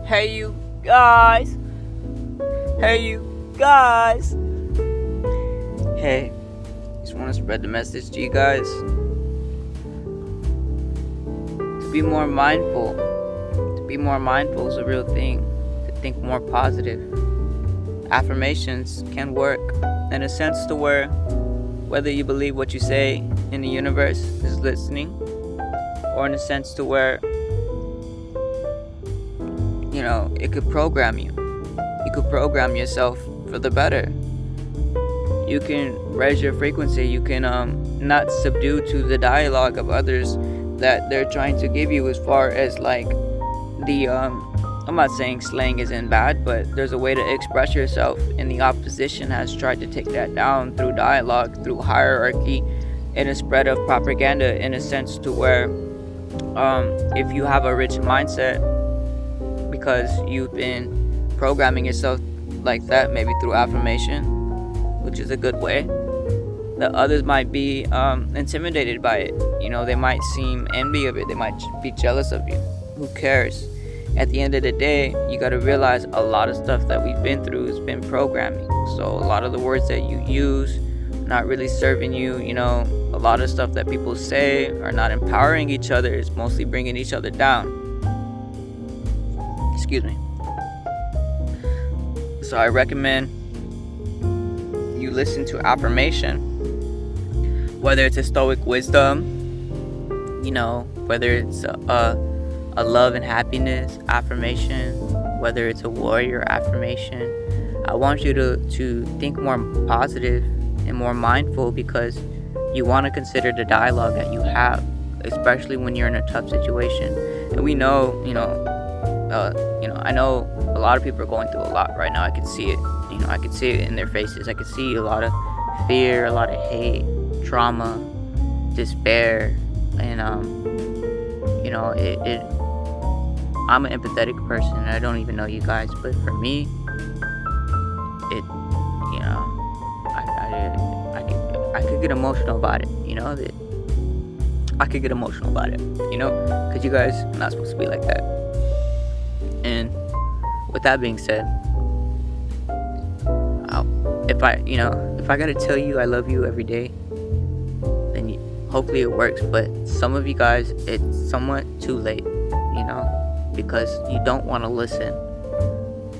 Hey you guys. Hey you guys. Hey, just want to spread the message to you guys to be more mindful. To be more mindful is a real thing. To think more positive. Affirmations can work in a sense to whether you believe what you say in the universe is listening, or in a sense to where it could program you. You could program yourself for the better. You can raise your frequency. You can not subdue to the dialogue of others that they're trying to give you, as far as like the I'm not saying slang isn't bad, but there's a way to express yourself, and the opposition has tried to take that down through dialogue, through hierarchy, and a spread of propaganda, in a sense to where if you have a rich mindset because you've been programming yourself like that, maybe through affirmation, which is a good way, that others might be intimidated by it. They might seem envy of it. They might be jealous of you. Who cares? At the end of the day, you got to realize a lot of stuff that we've been through has been programming. So a lot of the words that you use are not really serving you. A lot of stuff that people say are not empowering each other. It's mostly bringing each other down. Excuse me. So I recommend you listen to affirmation, whether it's a stoic wisdom, whether it's a love and happiness affirmation, whether it's a warrior affirmation. I want you to think more positive and more mindful, because you want to consider the dialogue that you have, especially when you're in a tough situation. And we know, I know a lot of people are going through a lot right now. I can see it. I can see it in their faces. I can see a lot of fear, a lot of hate, trauma, despair, and I'm an empathetic person, and I don't even know you guys, but for me, I could get emotional about it. I could get emotional about it. Because you guys are not supposed to be like that. And with that being said, if I gotta tell you I love you every day, then hopefully it works. But some of you guys, it's somewhat too late, because you don't want to listen.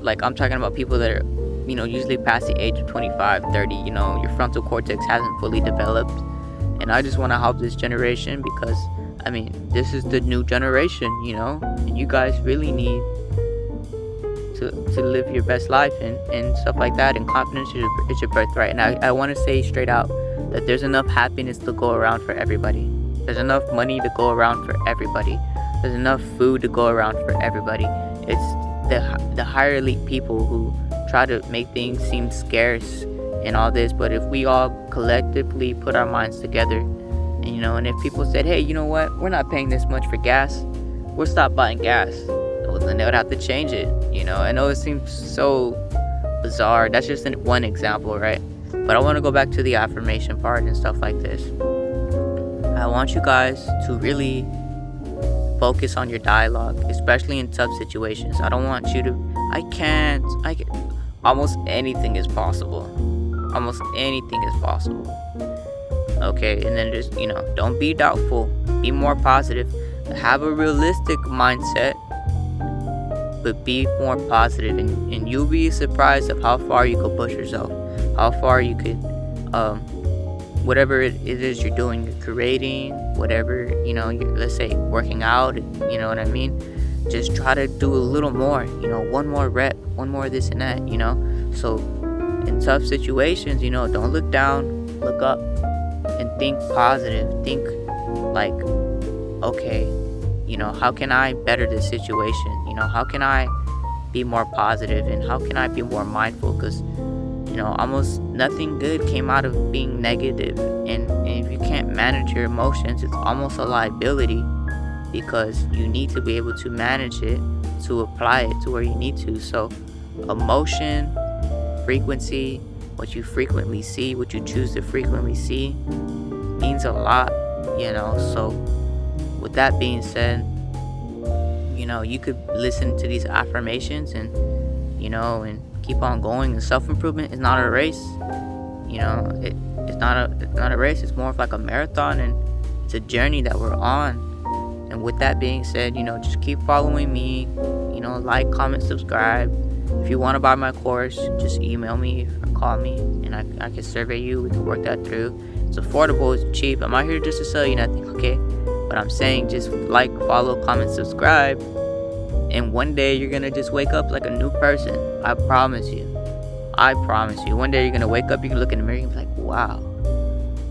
Like, I'm talking about people that are, usually past the age of 25, 30, your frontal cortex hasn't fully developed. And I just want to help this generation, because, this is the new generation, and you guys really need to live your best life and stuff like that, and confidence is your birthright. And I want to say straight out that there's enough happiness to go around for everybody. There's enough money to go around for everybody. There's enough food to go around for everybody. It's the higher elite people who try to make things seem scarce and all this. But if we all collectively put our minds together, and if people said, hey, you know what, we're not paying this much for gas, we'll stop buying gas. Well, then they would have to change it. I know it seems so bizarre. That's just one example, right? But I want to go back to the affirmation part and stuff like this. I want you guys to really focus on your dialogue, especially in tough situations. I don't want you to, almost anything is possible. Almost anything is possible. Okay, and then just, don't be doubtful. Be more positive. Have a realistic mindset, but be more positive, and you'll be surprised of how far you could push yourself, how far you could, whatever it is you're doing, you're creating, whatever, let's say working out, you know what I mean? Just try to do a little more, one more rep, one more this and that, So in tough situations, don't look down, look up, and think positive. Think like, okay, how can I better this situation? How can I be more positive, and how can I be more mindful? Because almost nothing good came out of being negative, and if you can't manage your emotions, it's almost a liability, because you need to be able to manage it, to apply it to where you need to. So emotion, frequency, what you frequently see, what you choose to frequently see, means a lot. So with that being said, you could listen to these affirmations and keep on going. And self-improvement is not a race. It's not a race. It's more of like a marathon, and it's a journey that we're on. And with that being said, just keep following me. Like, comment, subscribe. If you want to buy my course, just email me or call me, and I can survey you. We can work that through. It's affordable. It's cheap. I'm not here just to sell you nothing, okay? But I'm saying just like, follow, comment, subscribe, and one day you're gonna just wake up like a new person. I promise you. One day you're gonna wake up, you can look in the mirror and be like, wow.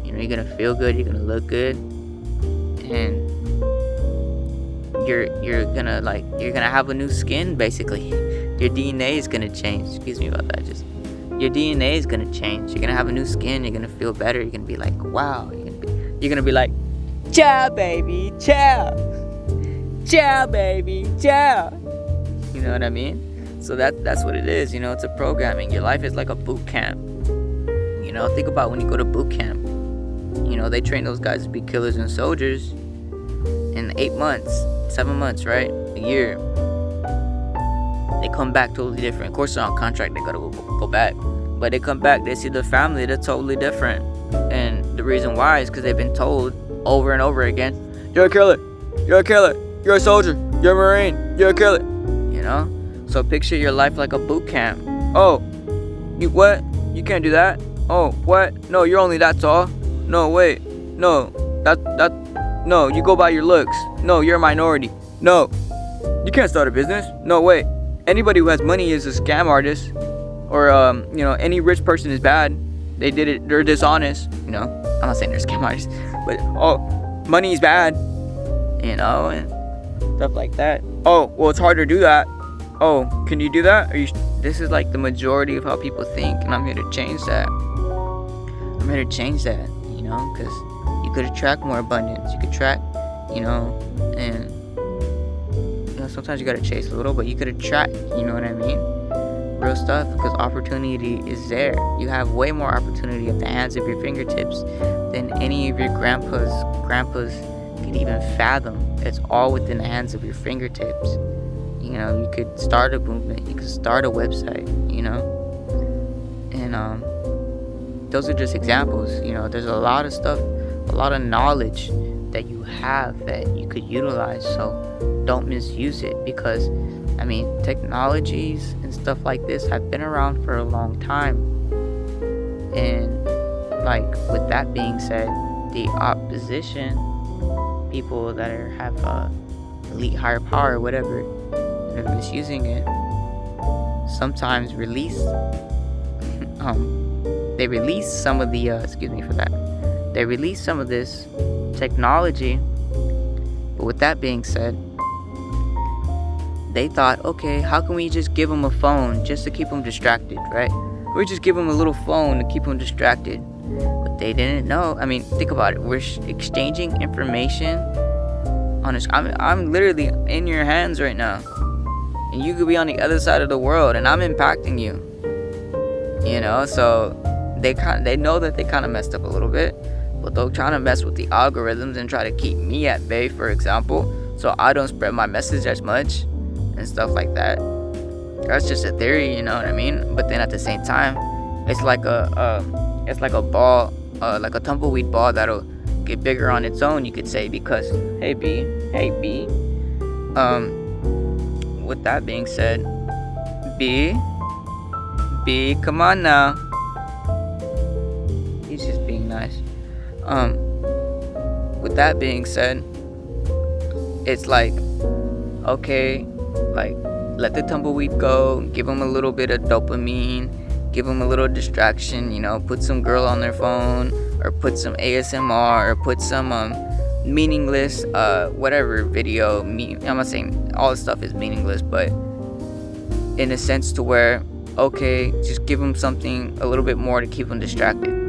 You're gonna feel good, you're gonna look good, and you're gonna have a new skin, basically. Your DNA is gonna change. Excuse me about that. Just your DNA is gonna change. You're gonna have a new skin, you're gonna feel better, you're gonna be like, wow. You're gonna be like, ciao baby, ciao. Ciao baby, ciao. You know what I mean? So that's what it is. It's a programming. Your life is like a boot camp. Think about when you go to boot camp. They train those guys to be killers and soldiers in 8 months, 7 months, right? A year. They come back totally different. Of course, they're on contract. They gotta go back. But they come back, they see their family. They're totally different. And the reason why is because they've been told over and over again, you're a killer. You're a killer. You're a soldier. You're a Marine. You're a killer. So picture your life like a boot camp. Oh, you what? You can't do that. Oh, what? No, you're only that tall. No, wait. No, no, you go by your looks. No, you're a minority. No, you can't start a business. No, wait. Anybody who has money is a scam artist, or any rich person is bad. They did it. They're dishonest. I'm not saying they're scam artists, but money is bad. And stuff like that. Oh, well, it's hard to do that. Oh, can you do that? This is like the majority of how people think, and I'm here to change that. Because you could attract more abundance. You could attract, and sometimes you gotta chase a little, but you could attract, you know what I mean? Real stuff, because opportunity is there. You have way more opportunity at the hands of your fingertips than any of your grandpas could even fathom. It's all within the hands of your fingertips. You could start a movement, you could start a website, and those are just examples. There's a lot of stuff, a lot of knowledge that you have that you could utilize, so don't misuse it, because technologies and stuff like this have been around for a long time. And like, with that being said, the opposition, people that have elite higher power or whatever, that are misusing it, sometimes release they release some of the they release some of this technology. But with that being said, they thought, okay, how can we just give them a phone just to keep them distracted, right? We just give them a little phone to keep them distracted. But they didn't know. Think about it. We're exchanging information on this. I'm literally in your hands right now, and you could be on the other side of the world, and I'm impacting you. So they know that they kind of messed up a little bit, but they're trying to mess with the algorithms and try to keep me at bay, for example, so I don't spread my message as much and stuff like that. That's just a theory, you know what I mean? But then at the same time, it's like a ball, like a tumbleweed ball that'll get bigger on its own, you could say, because hey B, with that being said, B, come on now. He's just being nice. With that being said, it's like, okay, like, let the tumbleweed go, give them a little bit of dopamine, give them a little distraction, put some girl on their phone, or put some ASMR, or put some meaningless whatever video. I'm not saying all this stuff is meaningless, but in a sense to where, okay, just give them something a little bit more to keep them distracted.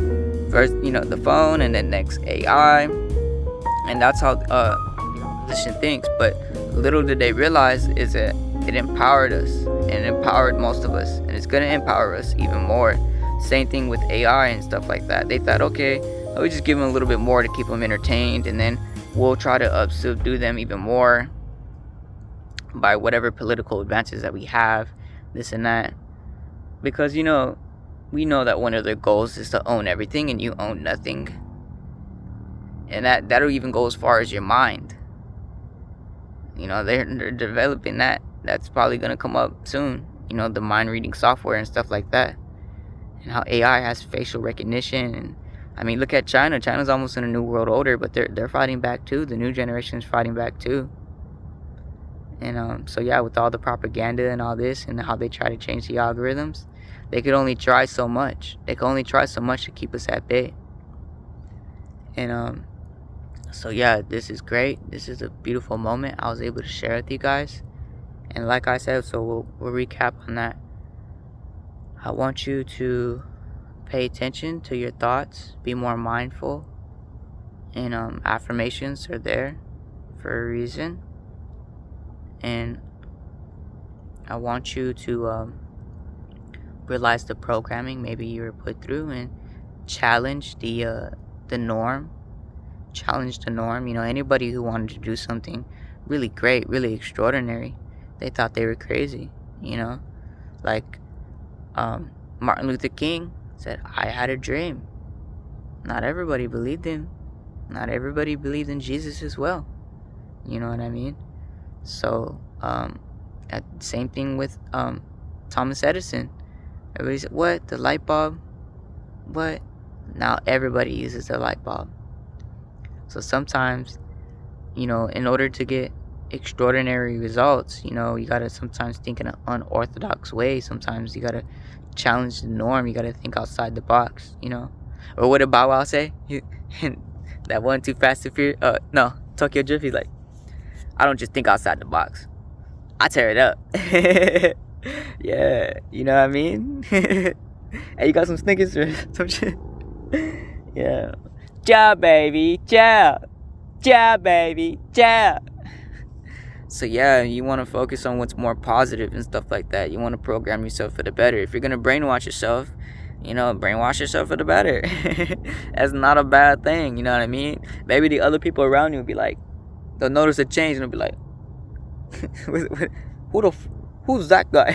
First, the phone, and then next AI, and that's how the position thinks. But little did they realize is that it empowered us, and it empowered most of us, and it's gonna empower us even more. Same thing with AI and stuff like that. They thought, okay, let me just give them a little bit more to keep them entertained, and then we'll try to subdue them even more. by whatever political advances that we have, this and that. Because, we know that one of their goals is to own everything and you own nothing. And that'll even go as far as your mind. They're developing that. That's probably going to come up soon. The mind reading software and stuff like that. And how AI has facial recognition. And I mean, look at China. China's almost in a new world order, but they're fighting back too. The new generation is fighting back too. And so yeah, with all the propaganda and all this and how they try to change the algorithms, they could only try so much. They can only try so much to keep us at bay. And so yeah, this is great. This is a beautiful moment I was able to share with you guys. And like I said, so we'll recap on that. I want you to pay attention to your thoughts, be more mindful, and affirmations are there for a reason. And I want you to realize the programming maybe you were put through and challenge the norm. Challenge the norm. Anybody who wanted to do something really great, really extraordinary, they thought they were crazy. Like Martin Luther King said, I had a dream. Not everybody believed him. Not everybody believed in Jesus as well. You know what I mean? So, same thing with Thomas Edison. Everybody said, what? The light bulb? What? Now everybody uses the light bulb. So sometimes, in order to get extraordinary results, you gotta sometimes think in an unorthodox way. Sometimes you gotta challenge the norm. You gotta think outside the box, Or what did Bow Wow say? That one Too Fast to Fear? No, Tokyo Drift, he's like, I don't just think outside the box. I tear it up. Yeah, you know what I mean? Hey, you got some Snickers or some shit? Yeah. Ciao, baby. Ciao. Ciao, baby. Ciao. So yeah, you want to focus on what's more positive and stuff like that. You want to program yourself for the better. If you're going to brainwash yourself, brainwash yourself for the better. That's not a bad thing, you know what I mean? Maybe the other people around you will be like, they'll notice a change and they'll be like, who's that guy?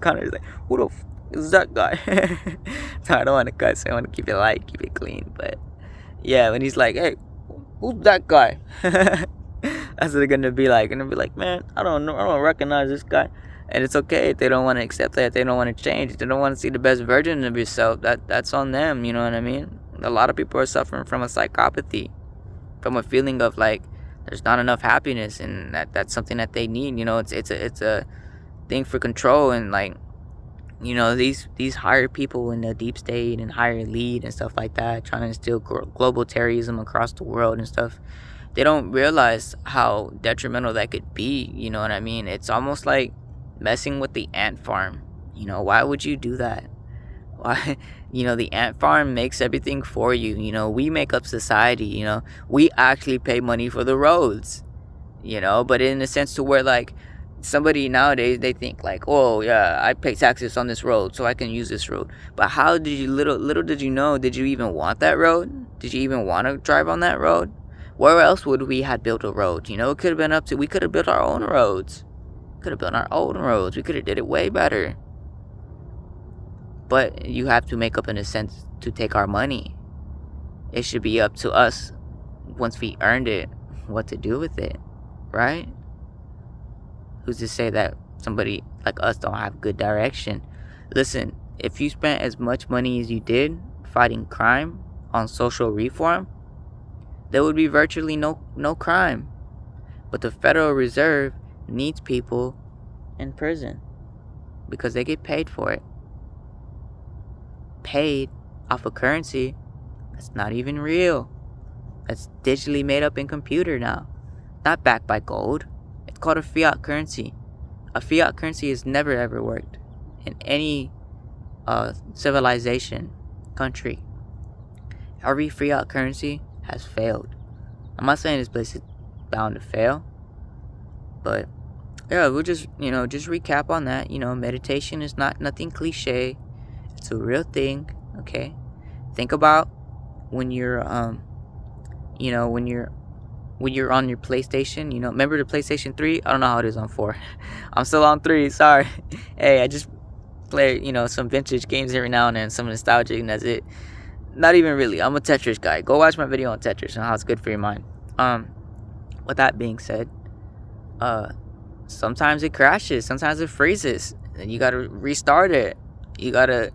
Connor's like, who the f is that guy? So I don't want to cuss. I want to keep it light, keep it clean. But yeah, when he's like, hey, who's that guy? That's what they're gonna be like. And they'll be like, man, I don't know, I don't recognize this guy. And it's okay if they don't want to accept that, if they don't want to change, if they don't want to see the best version of yourself. That's on them. You know what I mean? A lot of people are suffering from a psychopathy, from a feeling of like there's not enough happiness, and that's something that they need. It's a thing for control, and like, these higher people in the deep state and higher elite and stuff like that, trying to instill global terrorism across the world and stuff. They don't realize how detrimental that could be. You know what I mean? It's almost like messing with the ant farm. Why would you do that? Why? The ant farm makes everything for you. We make up society. We actually pay money for the roads. But in a sense to where like somebody nowadays, they think like, oh yeah, I pay taxes on this road so I can use this road. But how did you little did you know, did you even want that road? Did you even want to drive on that road? Where else would we have built a road? It could have been we could have built our own roads. We could have did it way better. But you have to make up in a sense to take our money. It should be up to us, once we earned it, what to do with it, right? Who's to say that somebody like us don't have good direction? Listen, if you spent as much money as you did fighting crime on social reform, there would be virtually no crime. But the Federal Reserve needs people in prison because they get paid for it. Paid off a currency that's not even real. That's digitally made up in computer now. Not backed by gold. It's called a fiat currency. A fiat currency has never ever worked in any civilization, country. Every fiat currency has failed. I'm not saying this place is bound to fail, but yeah, we'll just recap on that. Meditation is nothing cliche. It's a real thing. Okay, think about when you're when you're when you're on your PlayStation, remember the PlayStation 3? I don't know how it is on 4. I'm still on 3, sorry. Hey, I just play, some vintage games every now and then, some nostalgic, and that's it. Not even really. I'm a Tetris guy. Go watch my video on Tetris and how it's good for your mind. With that being said, sometimes it crashes, sometimes it freezes, and you gotta restart it. You gotta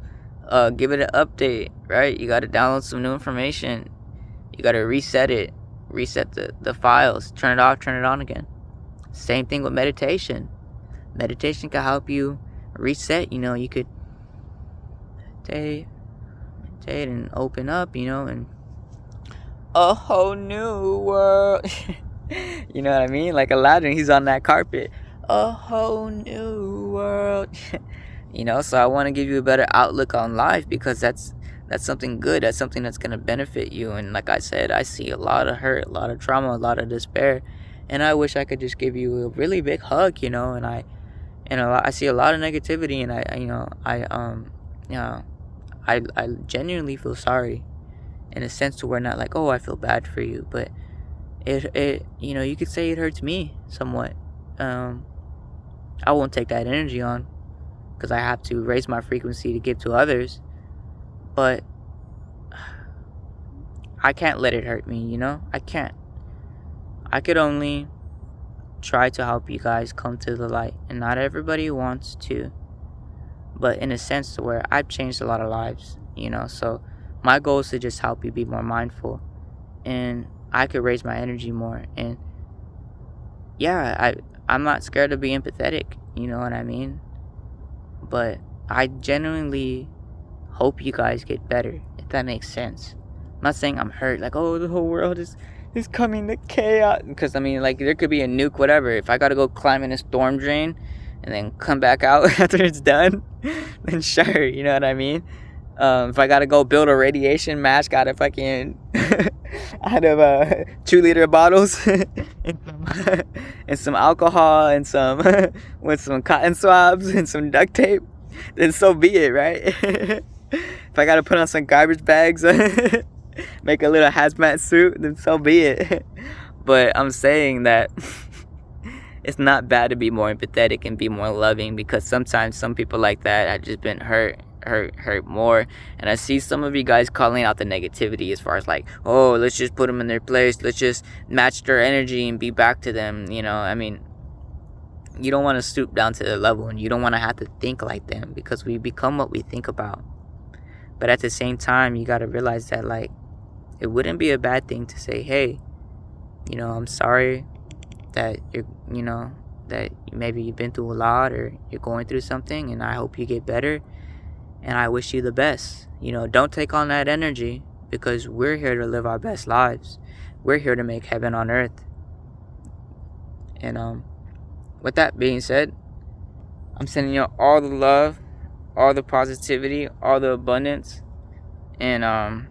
give it an update, right? You gotta download some new information. You gotta reset it, reset the files, turn it off, turn it on again. Same thing with meditation. Meditation can help you reset. You could meditate and open up, and a whole new world. You know what I mean? Like Aladdin, he's on that carpet. A whole new world. So I want to give you a better outlook on life, because that's something good. That's something that's going to benefit you. And like I said, I see a lot of hurt, a lot of trauma, a lot of despair. And I wish I could just give you a really big hug, and I see a lot of negativity, and I genuinely feel sorry, in a sense to where not like, oh, I feel bad for you, but it you could say it hurts me somewhat. I won't take that energy on, because I have to raise my frequency to give to others, but I can't let it hurt me. I can't. I could only try to help you guys come to the light, and not everybody wants to, but in a sense to where I've changed a lot of lives, so my goal is to just help you be more mindful, and I could raise my energy more. And yeah, I'm not scared to be empathetic, you know what I mean? But I genuinely hope you guys get better, if that makes sense. I'm not saying I'm hurt, like, oh, the whole world is coming to chaos, because like, there could be a nuke, whatever. If I gotta go climb in a storm drain and then come back out after it's done, then sure, you know what I mean? If I gotta go build a radiation mask out of fucking out of 2-liter bottles and some alcohol and some with some cotton swabs and some duct tape, then so be it, right? If I gotta put on some garbage bags, make a little hazmat suit, then so be it. But I'm saying that it's not bad to be more empathetic and be more loving, because sometimes some people like that have just been hurt more. And I see some of you guys calling out the negativity, as far as like, oh, let's just put them in their place, let's just match their energy and be back to them. You don't want to stoop down to their level, and you don't want to have to think like them, because we become what we think about. But at the same time, you got to realize that, like, it wouldn't be a bad thing to say, hey, I'm sorry that that maybe you've been through a lot, or you're going through something, and I hope you get better, and I wish you the best. Don't take on that energy, because we're here to live our best lives. We're here to make heaven on earth. And with that being said, I'm sending you all the love, all the positivity, all the abundance. And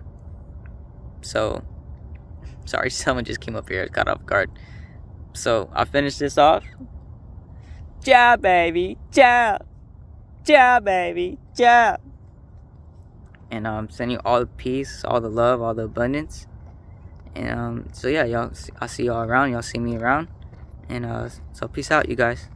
so sorry, someone just came up here, got off guard. So I'll finish this off. Ciao, baby. Ciao. Ciao, baby. Ciao. And I'm sending you all the peace, all the love, all the abundance. And so yeah, y'all, I'll see y'all around. Y'all see me around. And so peace out, you guys.